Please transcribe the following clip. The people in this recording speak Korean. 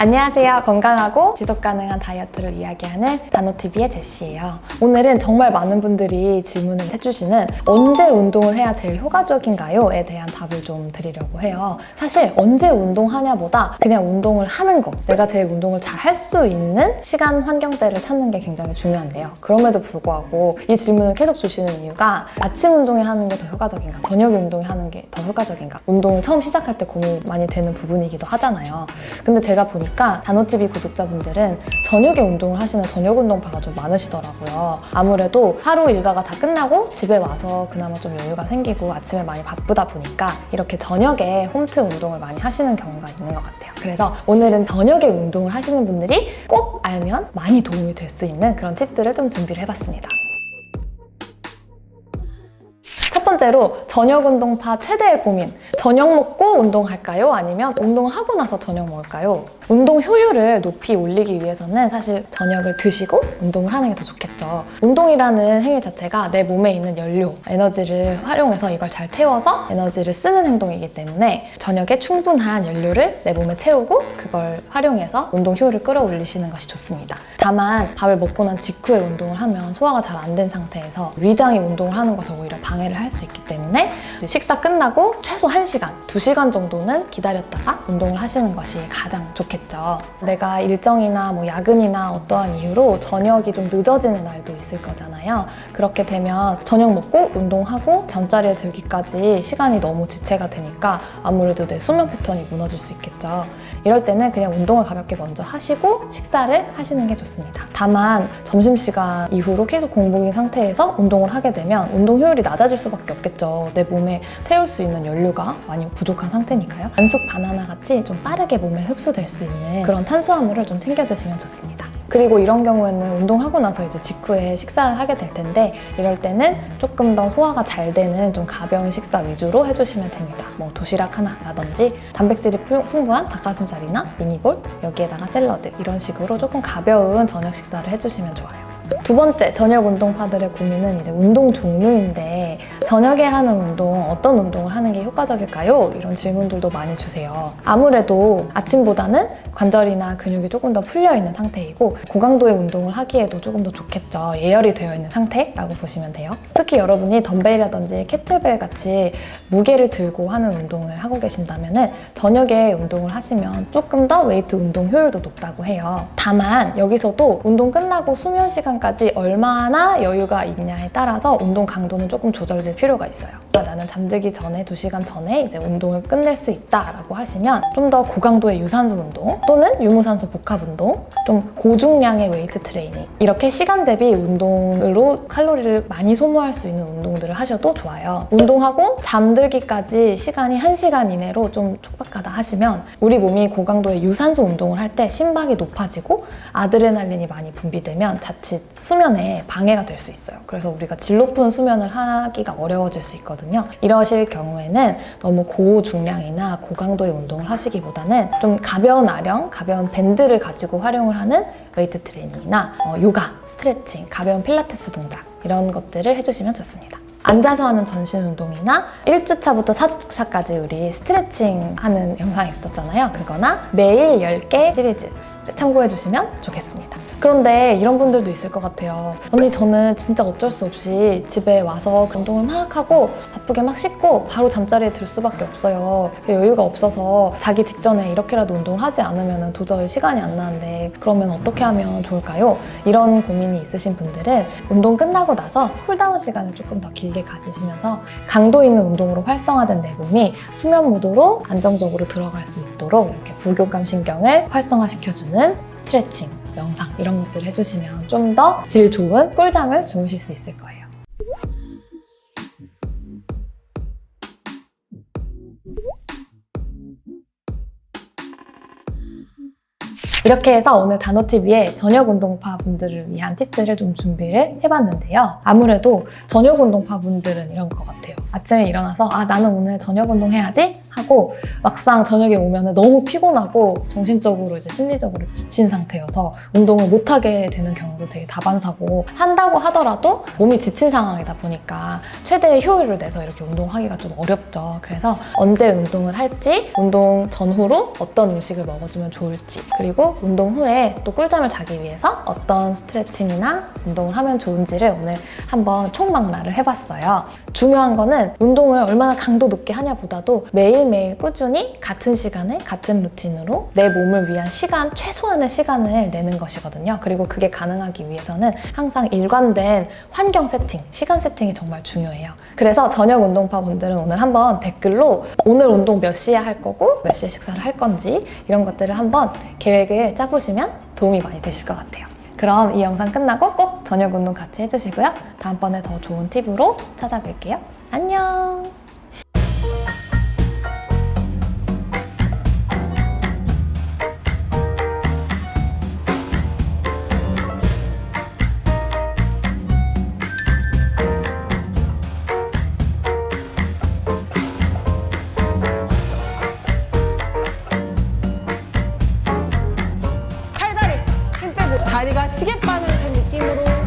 안녕하세요. 건강하고 지속가능한 다이어트를 이야기하는 단호TV의 제시예요. 오늘은 정말 많은 분들이 질문을 해주시는 언제 운동을 해야 제일 효과적인가요? 에 대한 답을 좀 드리려고 해요. 사실 언제 운동하냐보다 그냥 운동을 하는 것, 내가 제일 운동을 잘 할 수 있는 시간, 환경대를 찾는 게 굉장히 중요한데요. 그럼에도 불구하고 이 질문을 계속 주시는 이유가 아침 운동에 하는 게 더 효과적인가, 저녁에 운동에 하는 게 더 효과적인가, 운동을 처음 시작할 때 고민이 많이 되는 부분이기도 하잖아요. 근데 제가 보니까 단호TV 구독자분들은 저녁에 운동을 하시는 저녁 운동파가 좀 많으시더라고요. 아무래도 하루 일과가 다 끝나고 집에 와서 그나마 좀 여유가 생기고 아침에 많이 바쁘다 보니까 이렇게 저녁에 홈트 운동을 많이 하시는 경우가 있는 것 같아요. 그래서 오늘은 저녁에 운동을 하시는 분들이 꼭 알면 많이 도움이 될 수 있는 그런 팁들을 좀 준비를 해봤습니다. 첫 번째로 저녁 운동파 최대의 고민. 저녁 먹고 운동할까요? 아니면 운동하고 나서 저녁 먹을까요? 운동 효율을 높이 올리기 위해서는 사실 저녁을 드시고 운동을 하는 게 더 좋겠죠. 운동이라는 행위 자체가 내 몸에 있는 연료, 에너지를 활용해서 이걸 잘 태워서 에너지를 쓰는 행동이기 때문에 저녁에 충분한 연료를 내 몸에 채우고 그걸 활용해서 운동 효율을 끌어올리시는 것이 좋습니다. 다만 밥을 먹고 난 직후에 운동을 하면 소화가 잘 안 된 상태에서 위장이 운동을 하는 것을 오히려 방해를 할 수 있기 때문에 식사 끝나고 최소 1시간, 2시간 정도는 기다렸다가 운동을 하시는 것이 가장 좋겠죠. 내가 일정이나 야근이나 어떠한 이유로 저녁이 좀 늦어지는 날도 있을 거잖아요. 그렇게 되면 저녁 먹고 운동하고 잠자리에 들기까지 시간이 너무 지체가 되니까 아무래도 내 수면 패턴이 무너질 수 있겠죠. 이럴 때는 그냥 운동을 가볍게 먼저 하시고 식사를 하시는 게 좋습니다. 다만 점심시간 이후로 계속 공복인 상태에서 운동을 하게 되면 운동 효율이 낮아질 수밖에 없겠죠. 내 몸에 태울 수 있는 연료가 많이 부족한 상태니까요. 반숙 바나나 같이 좀 빠르게 몸에 흡수될 수 있는 그런 탄수화물을 좀 챙겨 드시면 좋습니다. 그리고 이런 경우에는 운동하고 나서 이제 직후에 식사를 하게 될 텐데 이럴 때는 조금 더 소화가 잘 되는 좀 가벼운 식사 위주로 해주시면 됩니다. 도시락 하나라든지 단백질이 풍부한 닭가슴살이나 미니볼, 여기에다가 샐러드 이런 식으로 조금 가벼운 저녁 식사를 해주시면 좋아요. 두 번째, 저녁 운동파들의 고민은 이제 운동 종류인데 저녁에 하는 운동, 어떤 운동을 하는 게 효과적일까요? 이런 질문들도 많이 주세요. 아무래도 아침보다는 관절이나 근육이 조금 더 풀려있는 상태이고 고강도의 운동을 하기에도 조금 더 좋겠죠. 예열이 되어 있는 상태라고 보시면 돼요. 특히 여러분이 덤벨이라든지 캐틀벨 같이 무게를 들고 하는 운동을 하고 계신다면 저녁에 운동을 하시면 조금 더 웨이트 운동 효율도 높다고 해요. 다만 여기서도 운동 끝나고 수면 시간까지 얼마나 여유가 있냐에 따라서 운동 강도는 조금 조절될 필요가 있어요. 나는 잠들기 전에 2시간 전에 이제 운동을 끝낼 수 있다라고 하시면 좀 더 고강도의 유산소 운동 또는 유무산소 복합 운동, 좀 고중량의 웨이트 트레이닝 이렇게 시간 대비 운동으로 칼로리를 많이 소모할 수 있는 운동들을 하셔도 좋아요. 운동하고 잠들기까지 시간이 1시간 이내로 좀 촉박하다 하시면 우리 몸이 고강도의 유산소 운동을 할 때 심박이 높아지고 아드레날린이 많이 분비되면 자칫 수면에 방해가 될 수 있어요. 그래서 우리가 질 높은 수면을 하기가 어려워질 수 있거든요. 이러실 경우에는 너무 고중량이나 고강도의 운동을 하시기보다는 좀 가벼운 아령, 가벼운 밴드를 가지고 활용을 하는 웨이트 트레이닝이나 요가, 스트레칭, 가벼운 필라테스 동작 이런 것들을 해주시면 좋습니다. 앉아서 하는 전신 운동이나 1주차부터 4주차까지 우리 스트레칭 하는 영상이 있었잖아요. 그거나 매일 10개 시리즈 참고해 주시면 좋겠습니다. 그런데 이런 분들도 있을 것 같아요. 언니, 저는 진짜 어쩔 수 없이 집에 와서 운동을 막 하고 바쁘게 막 씻고 바로 잠자리에 들 수밖에 없어요. 여유가 없어서 자기 직전에 이렇게라도 운동을 하지 않으면 도저히 시간이 안 나는데 그러면 어떻게 하면 좋을까요? 이런 고민이 있으신 분들은 운동 끝나고 나서 쿨다운 시간을 조금 더 길게 가지시면서 강도 있는 운동으로 활성화된 내 몸이 수면 모드로 안정적으로 들어갈 수 있도록 이렇게 부교감 신경을 활성화시켜주는 스트레칭, 명상 이런 것들을 해주시면 좀 더 질 좋은 꿀잠을 주무실 수 있을 거예요. 이렇게 해서 오늘 단호TV의 저녁 운동파 분들을 위한 팁들을 좀 준비를 해봤는데요. 아무래도 저녁 운동파 분들은 이런 것 같아요. 아침에 일어나서 아 나는 오늘 저녁 운동해야지 하고 막상 저녁에 오면 너무 피곤하고 정신적으로 이제 심리적으로 지친 상태여서 운동을 못하게 되는 경우도 되게 다반사고, 한다고 하더라도 몸이 지친 상황이다 보니까 최대의 효율을 내서 이렇게 운동하기가 좀 어렵죠. 그래서 언제 운동을 할지, 운동 전후로 어떤 음식을 먹어주면 좋을지, 그리고 운동 후에 또 꿀잠을 자기 위해서 어떤 스트레칭이나 운동을 하면 좋은지를 오늘 한번 총망라를 해봤어요. 중요한 거는 운동을 얼마나 강도 높게 하냐보다도 매일매일 꾸준히 같은 시간에 같은 루틴으로 내 몸을 위한 시간, 최소한의 시간을 내는 것이거든요. 그리고 그게 가능하기 위해서는 항상 일관된 환경 세팅, 시간 세팅이 정말 중요해요. 그래서 저녁 운동파 분들은 오늘 한번 댓글로 오늘 운동 몇 시에 할 거고 몇 시에 식사를 할 건지 이런 것들을 한번 계획을 짜보시면 도움이 많이 되실 것 같아요. 그럼 이 영상 끝나고 꼭 저녁 운동 같이 해주시고요. 다음번에 더 좋은 팁으로 찾아뵐게요. 안녕! 팔다리 힘 빼고 다리가 시계 바늘 한 느낌으로